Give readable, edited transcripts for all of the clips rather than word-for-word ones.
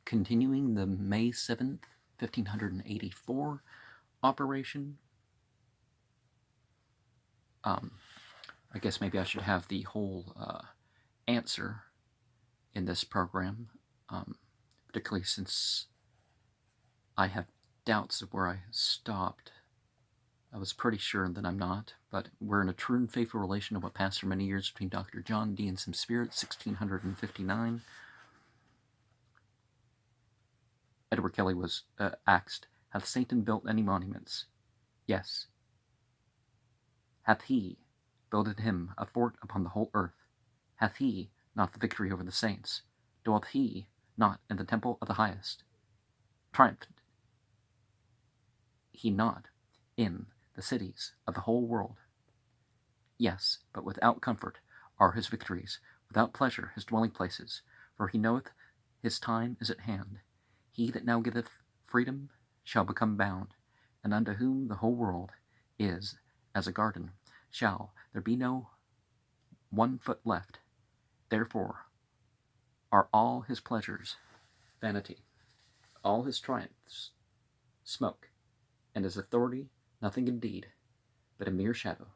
continuing the May 7th, 1584 operation. I guess maybe I should have the whole answer in this program, particularly since I have doubts of where I stopped. I was pretty sure that I'm not, but we're in a true and faithful relation of what passed for many years between Dr. John Dee and some spirit, 1659. Edward Kelly was asked, hath Satan built any monuments? Yes. Hath he builded him a fort upon the whole earth? Hath he not the victory over the saints? Dwelleth he not in the temple of the highest? Triumphed he not in the cities of the whole world? Yes, but without comfort are his victories, without pleasure his dwelling places, for he knoweth his time is at hand. He that now giveth freedom shall become bound, and unto whom the whole world is as a garden shall there be no 1 foot left. Therefore are all his pleasures vanity, all his triumphs smoke, and his authority nothing indeed, but a mere shadow.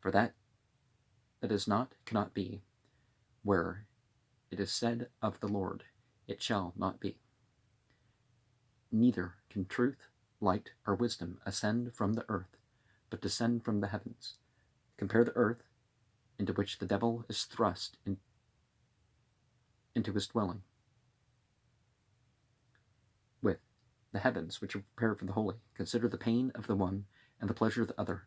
For that is not cannot be, where it is said of the Lord, it shall not be. Neither can truth, light, or wisdom ascend from the earth, but descend from the heavens. Compare the earth, into which the devil is thrust into his dwelling, with the heavens which are prepared for the holy. Consider the pain of the one and the pleasure of the other,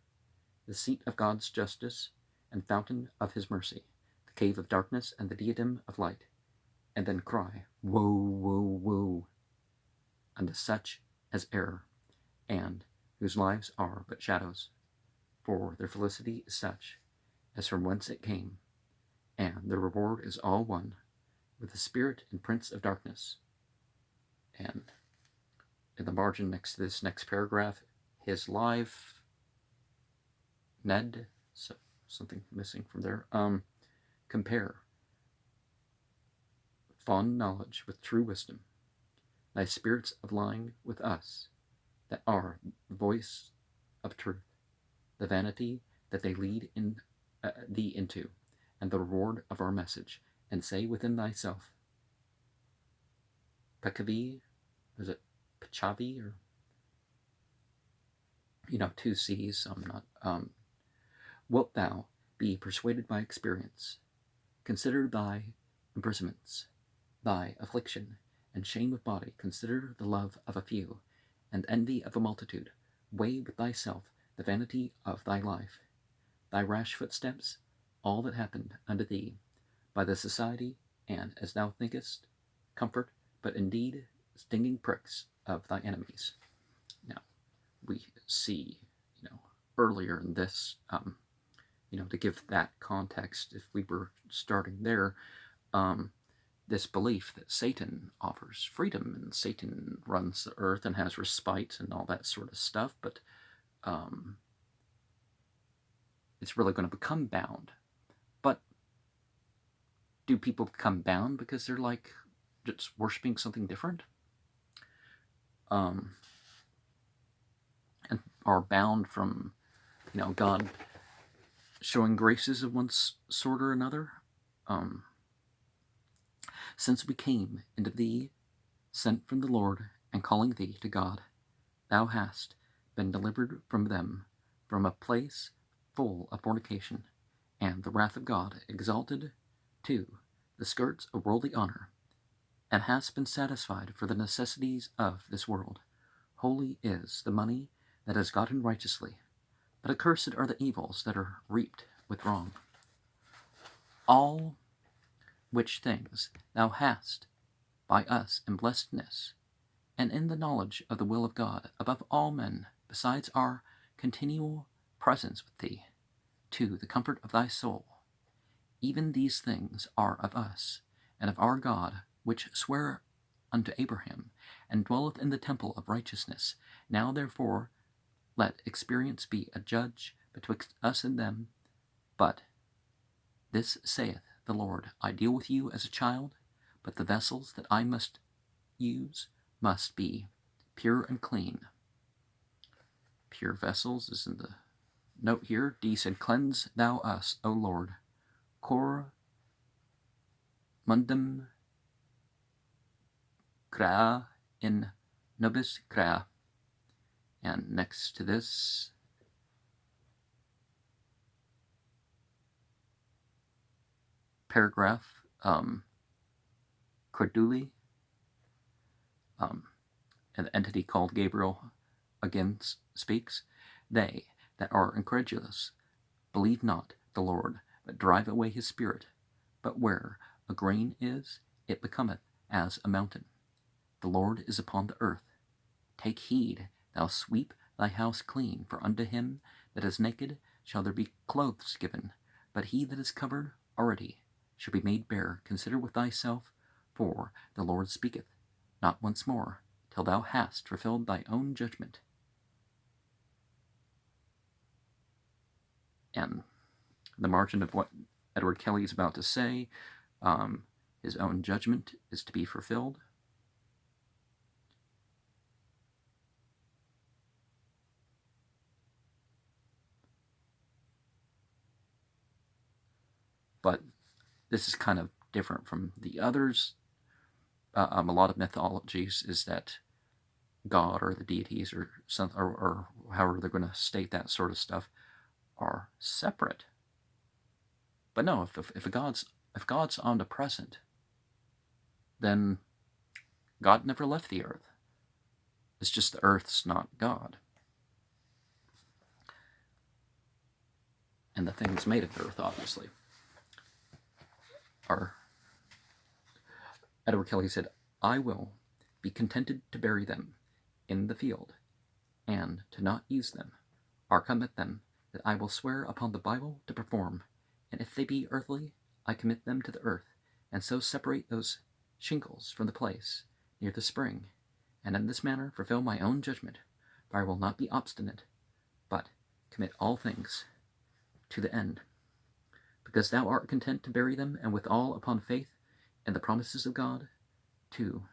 the seat of God's justice and fountain of his mercy, the cave of darkness and the diadem of light, and then cry, woe, woe, woe, unto such as err, and whose lives are but shadows, for their felicity is such as from whence it came, and their reward is all one with the spirit and prince of darkness. And in the margin next to this next paragraph, his life, Ned, so something missing from there, compare fond knowledge with true wisdom, thy spirits of lying with us, that are the voice of truth, the vanity that they lead thee into, and the reward of our message, and say within thyself, Pekavi, is it Pachavi, or 2 C's, so I'm not, wilt thou be persuaded by experience? Consider thy imprisonments, thy affliction, and shame of body. Consider the love of a few, and envy of a multitude. Weigh with thyself the vanity of thy life, thy rash footsteps, all that happened unto thee by the society, and, as thou thinkest, comfort, but indeed stinging pricks of thy enemies. Now, we see, earlier in this, to give that context, if we were starting there, this belief that Satan offers freedom and Satan runs the earth and has respite and all that sort of stuff, but it's really going to become bound. But do people become bound because they're like just worshiping something different? And are bound from, God showing graces of one sort or another? Since we came into thee, sent from the Lord, and calling thee to God, thou hast been delivered from them, from a place full of fornication, and the wrath of God exalted to the skirts of worldly honor, and hast been satisfied for the necessities of this world. Holy is the money that is gotten righteously, but accursed are the evils that are reaped with wrong. All which things thou hast by us in blessedness, and in the knowledge of the will of God above all men, besides our continual presence with thee, to the comfort of thy soul. Even these things are of us, and of our God, which sware unto Abraham, and dwelleth in the temple of righteousness. Now therefore let experience be a judge betwixt us and them. But this saith the Lord, I deal with you as a child, but the vessels that I must use must be pure and clean. Pure vessels is in the note here. D said, "Cleanse thou us, O Lord, cor mundum crea in nobis crea." And next to this, paragraph, creduli, an entity called Gabriel again speaks, "They that are incredulous believe not the Lord, but drive away his spirit. But where a grain is, it becometh as a mountain. The Lord is upon the earth. Take heed, thou sweep thy house clean, for unto him that is naked shall there be clothes given, but he that is covered already shall be made bare. Consider with thyself, for the Lord speaketh not once more, till thou hast fulfilled thy own judgment." And the margin of what Edward Kelly is about to say, his own judgment is to be fulfilled. But this is kind of different from the others. A lot of mythologies is that God or the deities or some, or however they're going to state that sort of stuff, are separate. But no, if God's omnipresent, then God never left the earth. It's just the earth's not God. And the things made of the earth, obviously, are. Edward Kelly said, "I will be contented to bury them in the field, and to not use them, or commit them, that I will swear upon the Bible to perform. And if they be earthly, I commit them to the earth, and so separate those shingles from the place near the spring, and in this manner fulfill my own judgment. For I will not be obstinate, but commit all things to the end. Because thou art content to bury them, and withal upon faith and the promises of God, to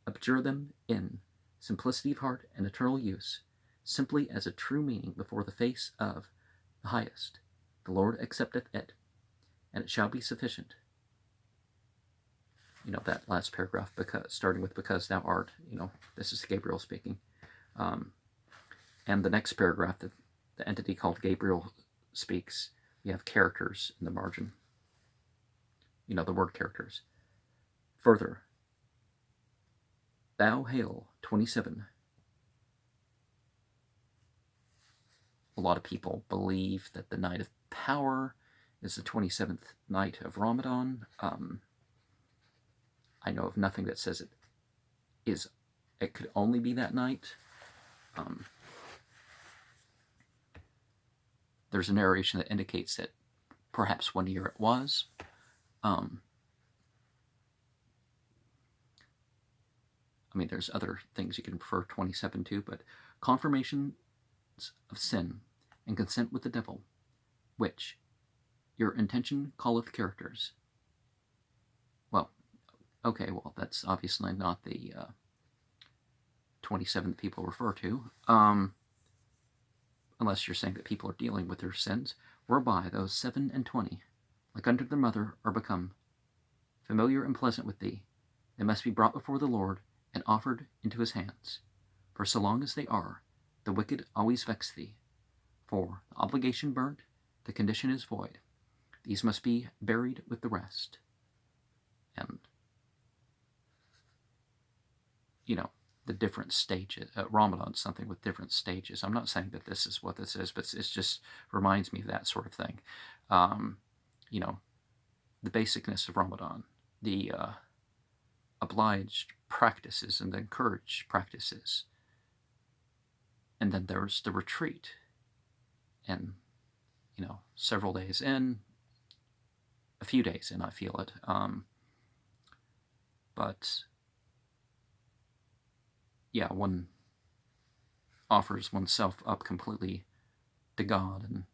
abjure them in simplicity of heart and eternal use, simply as a true meaning before the face of the highest. The Lord accepteth it, and it shall be sufficient." That last paragraph, starting with "because thou art," this is Gabriel speaking. And the next paragraph, the entity called Gabriel speaks, we have characters in the margin. The word characters. Further, thou hail 27. A lot of people believe that the night of power is the 27th night of Ramadan. I know of nothing that says it is. It could only be that night. There's a narration that indicates that perhaps one year it was. There's other things you can prefer 27 to, but confirmations of sin and consent with the devil, which your intention calleth characters. Well, that's obviously not the 27 that people refer to, unless you're saying that people are dealing with their sins, whereby those 7 and 20, like unto their mother, are become familiar and pleasant with thee. They must be brought before the Lord and offered into his hands. For so long as they are, the wicked always vex thee. For the obligation burnt, the condition is void. These must be buried with the rest. And, the different stages. Ramadan's something with different stages. I'm not saying that this is what this is, but it just reminds me of that sort of thing. The basicness of Ramadan, the obliged practices and the encouraged practices. And then there's the retreat. And, several days in, a few days in, I feel it. But, yeah, one offers oneself up completely to God, and,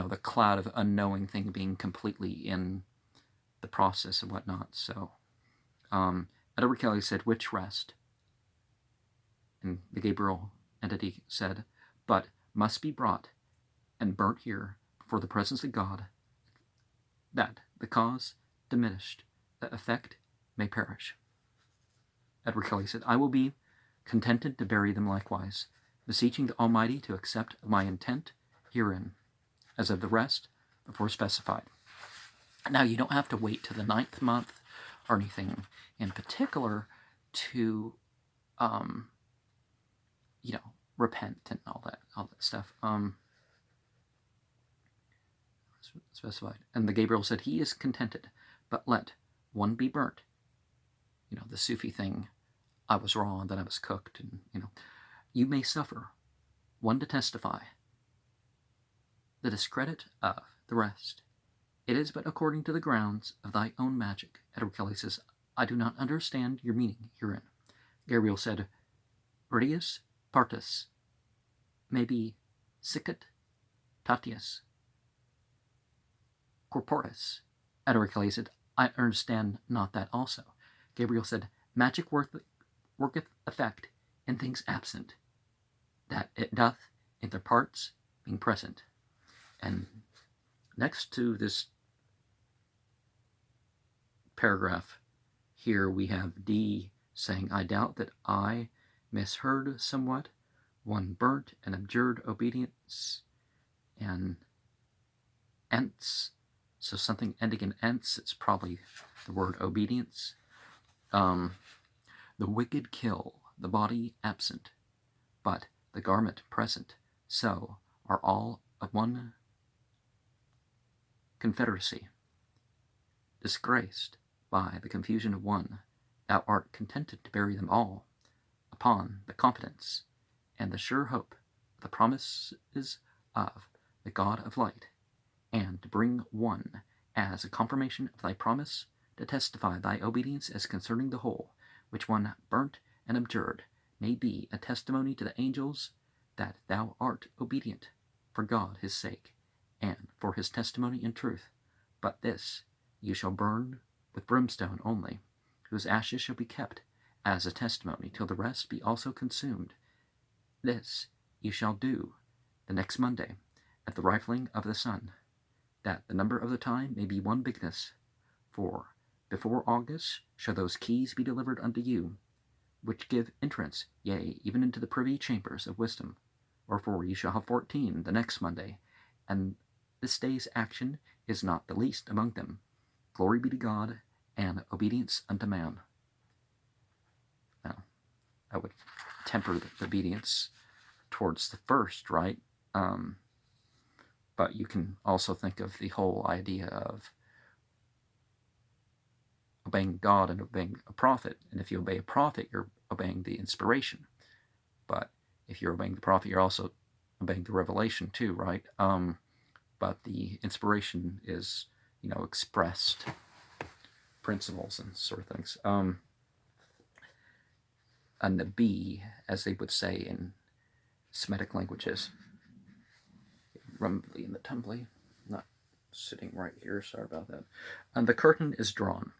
the cloud of unknowing thing being completely in the process and whatnot. So Edward Kelly said, which rest? And the Gabriel entity said, but must be brought and burnt here before the presence of God, that the cause diminished, the effect may perish. Edward Kelly said, I will be contented to bury them likewise, beseeching the Almighty to accept my intent herein, as of the rest before specified. Now, you don't have to wait to the 9th month or anything in particular to, repent and all that stuff. Specified. And the Gabriel said, he is contented, but let one be burnt. The Sufi thing, I was raw, then I was cooked, and, you may suffer one to testify the discredit of the rest. It is but according to the grounds of thy own magic. Edward Kelly says, I do not understand your meaning herein. Gabriel said, Radius partus, maybe sicut tatius corporis. Edward Kelly said, I understand not that also. Gabriel said, magic worketh effect in things absent, that it doth in their parts being present. And next to this paragraph here, we have D saying, I doubt that I misheard somewhat, one burnt and abjured obedience, and ence, so something ending in ence, it's probably the word obedience. The wicked kill, the body absent, but the garment present, so are all of one confederacy. Disgraced by the confusion of one, thou art contented to bury them all upon the confidence and the sure hope of the promises of the God of light, and to bring one as a confirmation of thy promise to testify thy obedience as concerning the whole, which one burnt and abjured may be a testimony to the angels that thou art obedient for God his sake, and for his testimony in truth. But this you shall burn with brimstone only, whose ashes shall be kept as a testimony till the rest be also consumed. This you shall do the next Monday at the rifling of the sun, that the number of the time may be one bigness. For before August shall those keys be delivered unto you, which give entrance, yea, even into the privy chambers of wisdom. Wherefore ye shall have 14 the next Monday, and this day's action is not the least among them. Glory be to God, and obedience unto man. Now, I would temper the obedience towards the first, right? But you can also think of the whole idea of obeying God and obeying a prophet. And if you obey a prophet, you're obeying the inspiration. But if you're obeying the prophet, you're also obeying the revelation too, right? But the inspiration is, expressed principles and sort of things. And the B, as they would say in Semitic languages, rumbly and the tumbly, not sitting right here, sorry about that. And the curtain is drawn,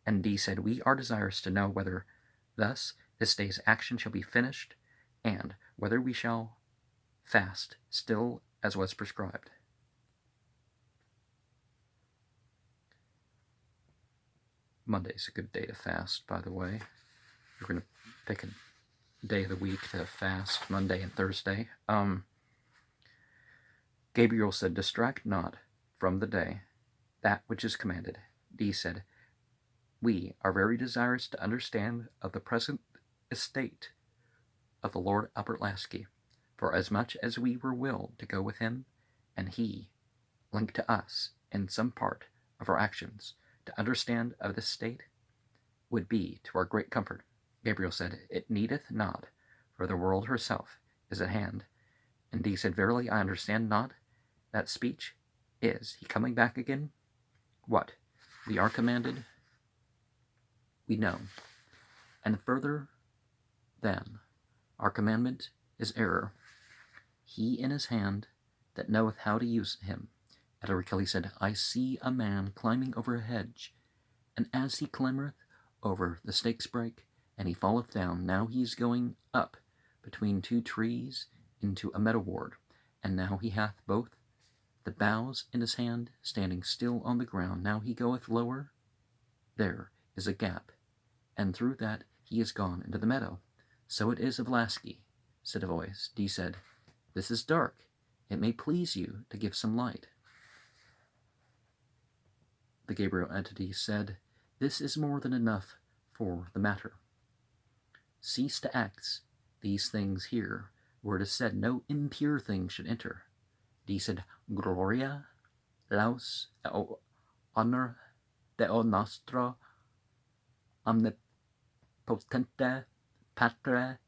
and D said, we are desirous to know whether thus this day's action shall be finished, and whether we shall fast still as was prescribed. Monday's a good day to fast, by the way. You're going to pick a day of the week to fast, Monday and Thursday. Gabriel said, distract not from the day that which is commanded. D said, we are very desirous to understand of the present estate of the Lord Albert Lasky, for as much as we were willed to go with him, and he linked to us in some part of our actions, to understand of this state would be to our great comfort. Gabriel said, it needeth not, for the world herself is at hand. And D said, verily I understand not that speech. Is he coming back again? What we are commanded, we know. And further than our commandment is error. He in his hand that knoweth how to use him. Edward Kelly said, I see a man climbing over a hedge, And as he clambereth over the stakes break, and he falleth down, now he is going up between two trees into a meadow ward, and now he hath both the boughs in his hand, standing still on the ground. Now he goeth lower, there is a gap, and through that he is gone into the meadow. So it is of Lasky, said a voice. Dee said, This is dark. It may please you to give some light. The Gabriel entity said, This is more than enough for the matter. Cease to act these things here, where it is said no impure thing should enter. Dee said, Gloria, laus, honor, deo nostro, omnipotente, patre,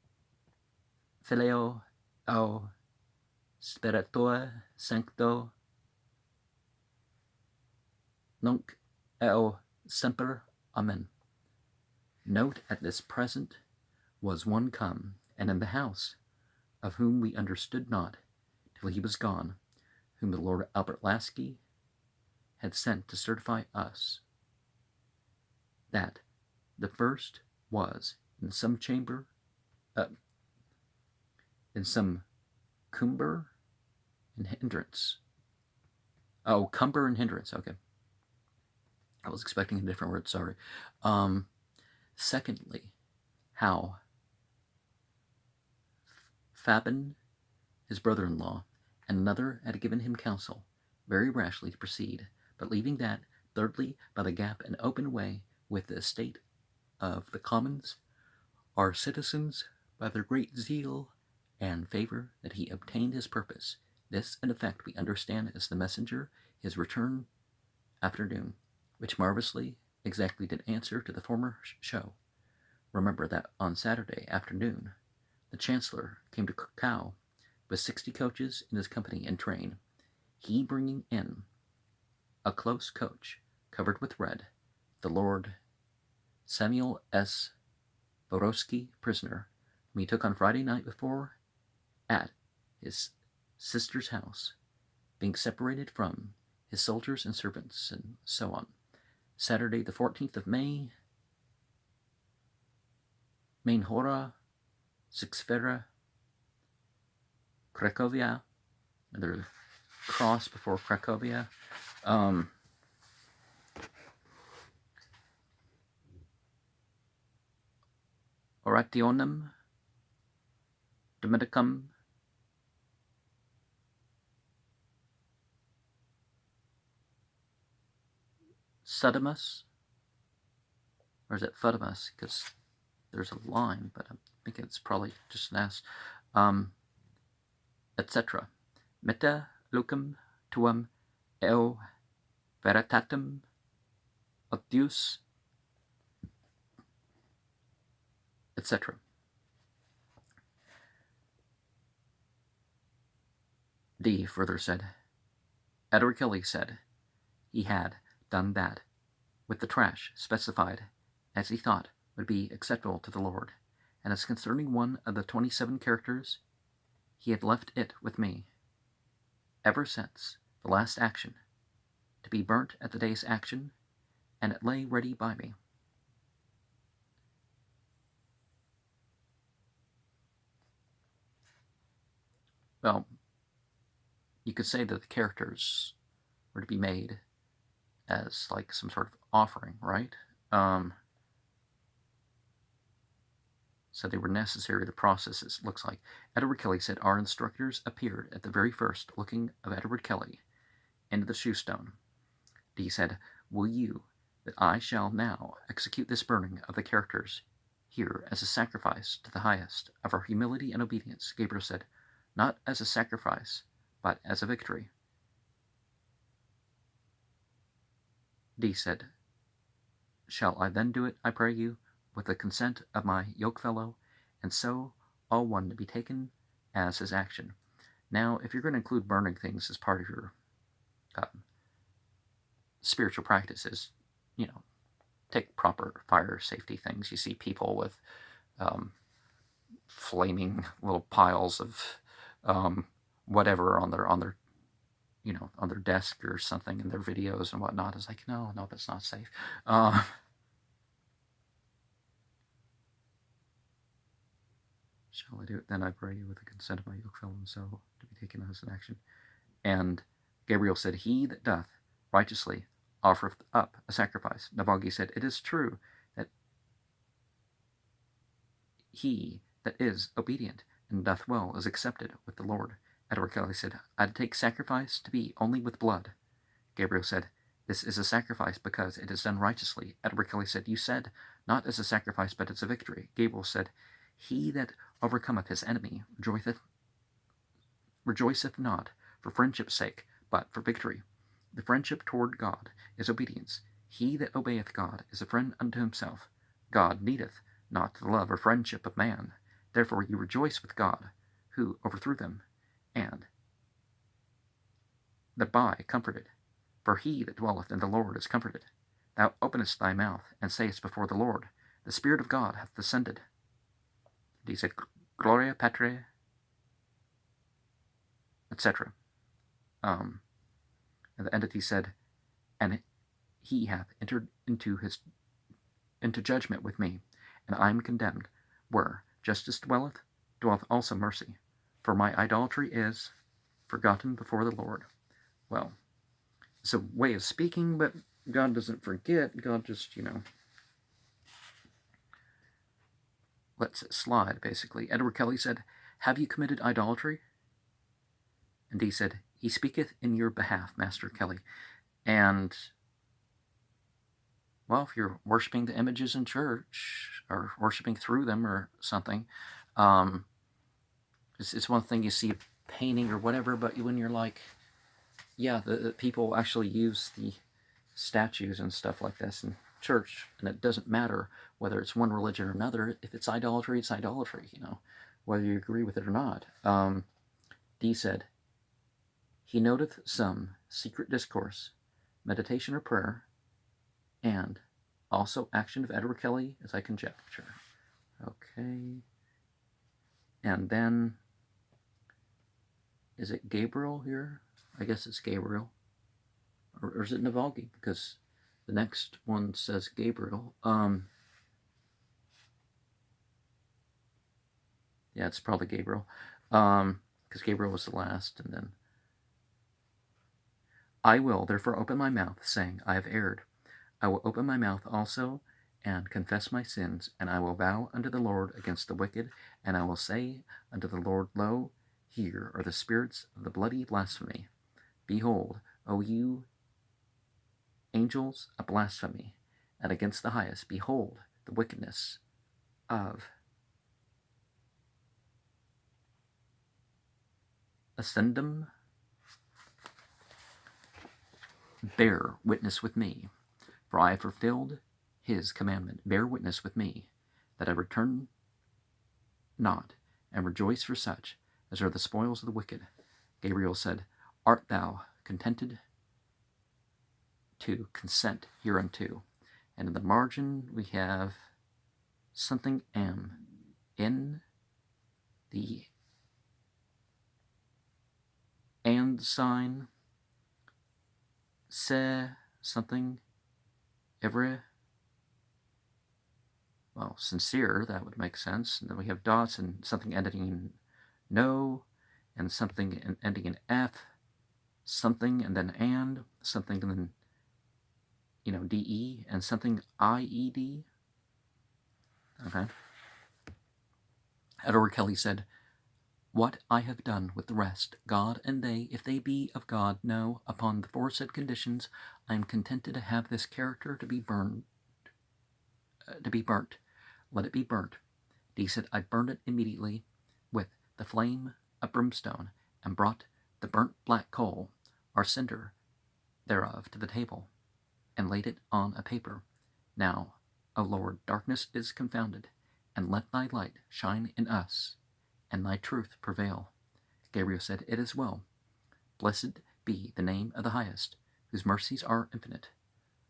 filio, o spiritu sancto, nunc eo semper, amen. Note, at this present was one come, and in the house, of whom we understood not, till he was gone, whom the Lord Albert Lasky had sent to certify us, that the first was in some chamber, in some cumber and hindrance. Oh, cumber and hindrance, okay. I was expecting a different word, sorry. Secondly, how Fabin, his brother-in-law, and another had given him counsel, very rashly to proceed, but leaving that, thirdly, by the gap an open way with the estate of the commons, our citizens, by their great zeal and favor, that he obtained his purpose. This, in effect, we understand as the messenger, his return afternoon, which marvelously exactly did answer to the former show. Remember that on Saturday afternoon, the Chancellor came to Cow with 60 coaches in his company and train, he bringing in a close coach covered with red, the Lord Samuel S. Borowski, prisoner, whom he took on Friday night before at his sister's house, being separated from his soldiers and servants, and so on. Saturday, the 14th of May, Main Hora, Sixfera, Cracovia, the cross before Cracovia. Orationem Dominicum Sudimus, or is it Fudimus? Because there's a line, but I think it's probably just an S, etc. Meta lucum tuum eo veritatem obdius, etc. D further said, Edward Kelly said he had done that with the trash specified as he thought would be acceptable to the Lord, and as concerning one of the 27 characters, he had left it with me, ever since the last action, to be burnt at the day's action, and it lay ready by me. Well, you could say that the characters were to be made as like some sort of offering, right? So they were necessary, the processes, looks like. Edward Kelly said, Our instructors appeared at the very first looking of Edward Kelly into the shoe stone. He said, Will you that I shall now execute this burning of the characters here as a sacrifice to the highest of our humility and obedience? Gabriel said, Not as a sacrifice, but as a victory. D said, Shall I then do it, I pray you, with the consent of my yokefellow, and so all one to be taken as his action? Now, if you're going to include burning things as part of your spiritual practices, take proper fire safety things. You see people with flaming little piles of whatever on their on their desk or something in their videos and whatnot. It's like, no, that's not safe. Shall I do it? Then I pray you with the consent of my yokefellow and so to be taken as an action. And Gabriel said, he that doth righteously offereth up a sacrifice. Navagi said, it is true that he that is obedient and doth well is accepted with the Lord. Edward Kelly said, I'd take sacrifice to be only with blood. Gabriel said, this is a sacrifice because it is done righteously. Edward Kelly said, you said, not as a sacrifice, but as a victory. Gabriel said, he that overcometh his enemy rejoiceth not for friendship's sake, but for victory. The friendship toward God is obedience. He that obeyeth God is a friend unto himself. God needeth not the love or friendship of man. Therefore you rejoice with God, who overthrew them, and thereby comforted. For he that dwelleth in the Lord is comforted. Thou openest thy mouth, and sayest before the Lord, the Spirit of God hath descended. And he said, Gloria Patri, etc. And the entity said, and he hath entered into judgment with me, and I am condemned. Where justice dwelleth also mercy. For my idolatry is forgotten before the Lord. Well, it's a way of speaking, but God doesn't forget. God just, lets it slide, basically. Edward Kelly said, have you committed idolatry? And he said, he speaketh in your behalf, Master Kelly. And, well, if you're worshiping the images in church, or worshiping through them or something, it's one thing you see a painting or whatever, but when you're like, yeah, the people actually use the statues and stuff like this in church, and it doesn't matter whether it's one religion or another. If it's idolatry, it's idolatry, whether you agree with it or not. D said, he noteth some secret discourse, meditation or prayer, and also action of Edward Kelly, as I conjecture. Okay. And then, is it Gabriel here? I guess it's Gabriel. Or is it Navagi? Because the next one says Gabriel. Yeah, it's probably Gabriel. Because Gabriel was the last, and then I will therefore open my mouth, saying, I have erred. I will open my mouth also, and confess my sins, and I will vow unto the Lord against the wicked, and I will say unto the Lord, lo, here are the spirits of the bloody blasphemy. Behold, O you angels, a blasphemy, and against the highest, behold, the wickedness of ascendum. Bear witness with me, for I have fulfilled his commandment. Bear witness with me, that I return not, and rejoice for such as are the spoils of the wicked. Gabriel said, art thou contented to consent hereunto? And in the margin we have something M in the and sign, se something, every, well, sincere, that would make sense. And then we have dots and something ending in no, and something ending in F, something, and then and, something, and then, DE, and something IED. Okay. Edward Kelly said, what I have done with the rest, God and they, if they be of God, know, upon the foresaid conditions, I am contented to have this character to be burnt. Let it be burnt. D said, I burned it immediately with the flame of brimstone, and brought the burnt black coal, or cinder thereof, to the table, and laid it on a paper. Now, O Lord, darkness is confounded, and let thy light shine in us, and thy truth prevail. Gabriel said, it is well. Blessed be the name of the highest, whose mercies are infinite.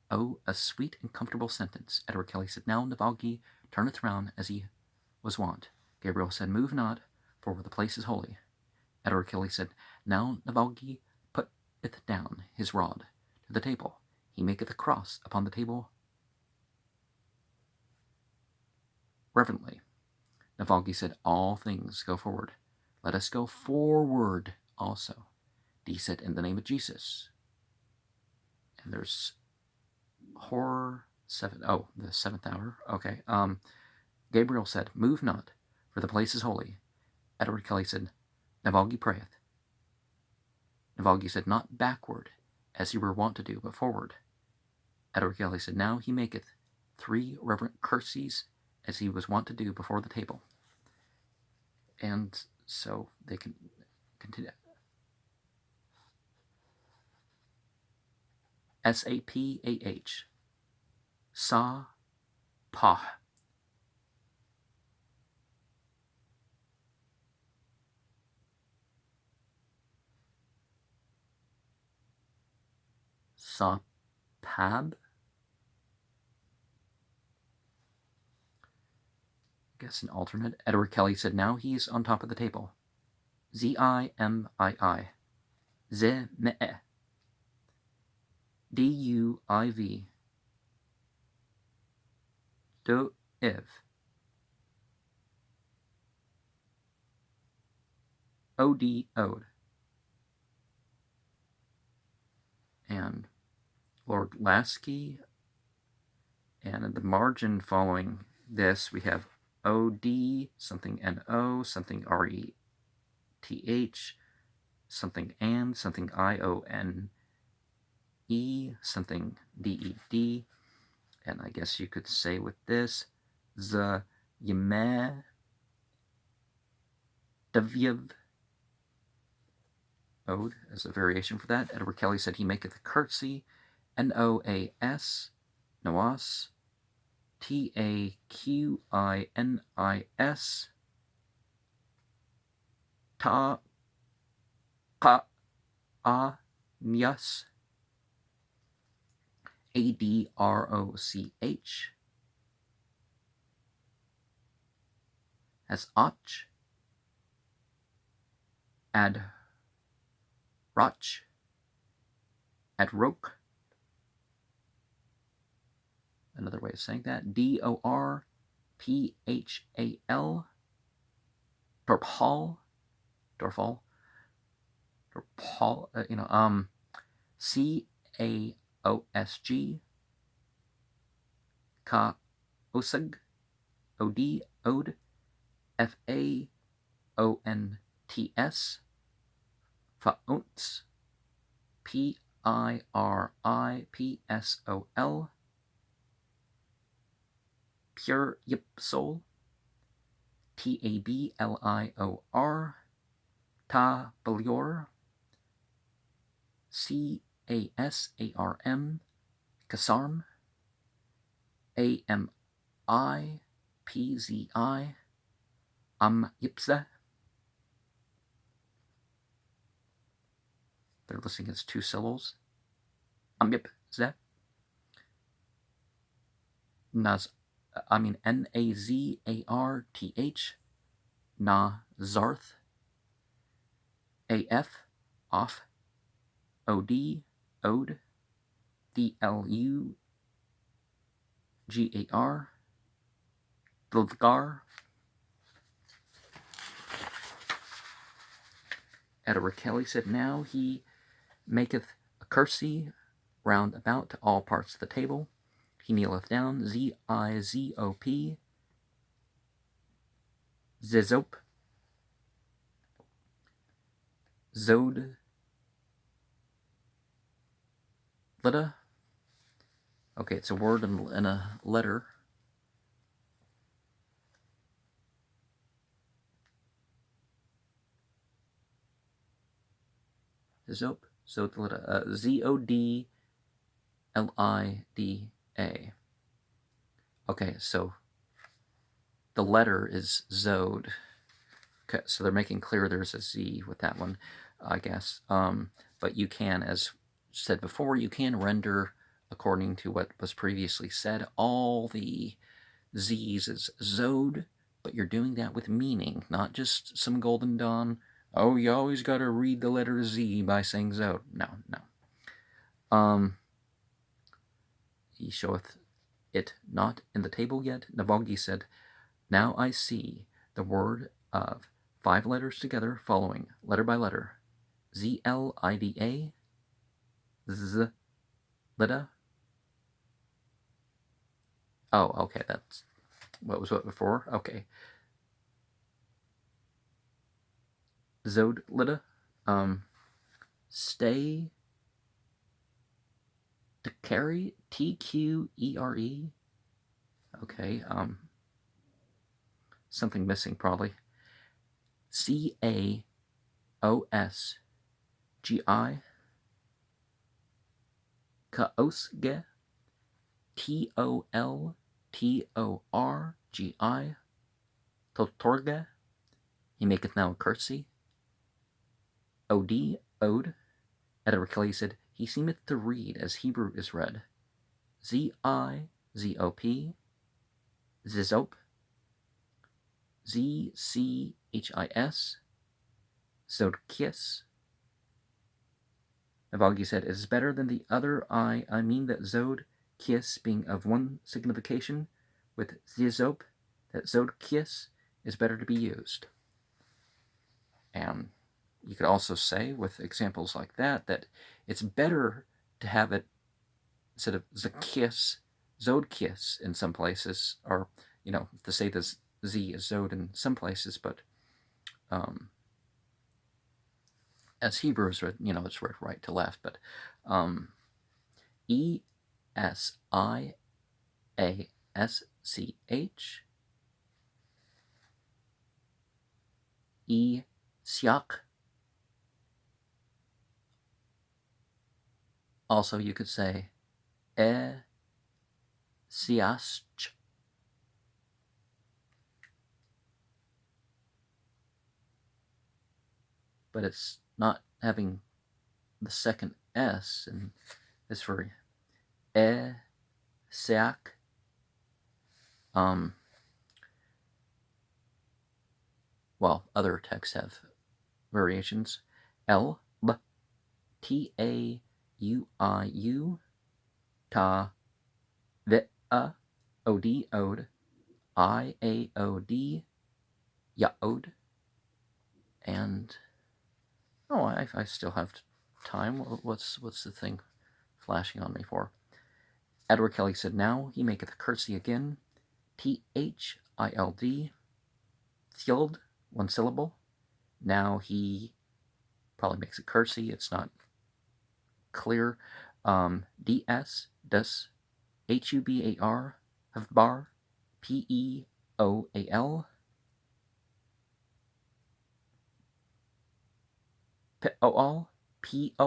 Oh, a sweet and comfortable sentence. Edward Kelly said, now Navagi turneth round as he was wont. Gabriel said, move not, for the place is holy. Edward Kelly said, now Navagi setteth down his rod to the table. He maketh a cross upon the table reverently. Navalgi said, All things go forward. Let us go forward also. D said, In the name of Jesus. And there's horror the seventh hour. Okay. Gabriel said, Move not, for the place is holy. Edward Kelly said, Navalgi prayeth. Navalgi said, Not backward, as you were wont to do, but forward. Edward Kelly said, Now he maketh 3 reverent curtsies, as he was wont to do before the table. And so they can continue. Sapah. Sa pa. Sapab. I guess an alternate. Edward Kelly said, Now he's on top of the table. Zimii. Ze-me-e. Duiv. Do-iv. Od-ode. And Lord Lasky. And in the margin following this, we have OD, something NO, something RETH, something and, something IONE, something DED. And I guess you could say with this, the Yemeh Davyev Ode as a variation for that. Edward Kelly said he maketh a curtsy, NOAS, Noas, TAQINIS, Ta Ka A Nyas, ADROCH, as Och, Ad Roch, Ad Roch. Another way of saying that, DORPHAL, Dorphal, CAOSG, Kaosag, OD, Ode, FAONTS, Faunts, PIRIPSOL, Pure Yipsol, TABLIOR, Tabalior, CASARM, Kasarm, AMIPZI, Yipsa. They're listing as 2 syllables. Yipsa. NAZARTH, Nazarth, AF, off, OD, ode, DLUGAR, Dlgar. Edward Kelly said, Now he maketh a curtsy round about to all parts of the table. He kneeleth down, ZIZOP, Zizop, Zod, Lida. Okay, it's a word and a letter. Zop, Zodlida, ZODLIDA. Okay, so the letter is Zod. Okay, so they're making clear there's a Z with that one, I guess. But you can, as said before, you can render according to what was previously said. All the Z's is Zod, but you're doing that with meaning, not just some Golden Dawn oh, you always got to read the letter Z by saying Zod. No. He showeth it not in the table yet. Navagi said, now I see the word of 5 letters together, following letter by letter. ZLIDA, Z, Lida. Oh, okay, that's what was what before. Okay. Zod, Lida. Stay, to carry, TQERE. Okay, something missing probably. CAOSGI, Kaosge, TOLTORGI, Totorge, he maketh now a curtsy. OD, Ode. Edward Kelly said, he seemeth to read as Hebrew is read. ZIZOP, Zizop, ZCHIS, Zodkias. Navagi said, it is better than the other I mean that Zod, Kiss being of one signification, with Zizop, that Zodkias is better to be used. And you could also say, with examples like that it's better to have it instead of Zakias, Zodkias in some places, or, to say the Z is Zod in some places, but as Hebrew is read, it's read right to left, but ESIASCH, Siak. Also, you could say Siasch. But it's not having the second S, and it's for Siak. Well, other texts have variations. L, B, T, A, U, I, U, Ta, V, A, O, D, Ode, I, A, O, D, Yaod, and I still have time. What's the thing flashing on me for? Edward Kelly said, now he maketh a curtsy again. THILD, Thild, one syllable. Now he probably makes a curtsy. It's not clear. DS, dus, HUBAR, Huvbar, PEOAL, POL, PO.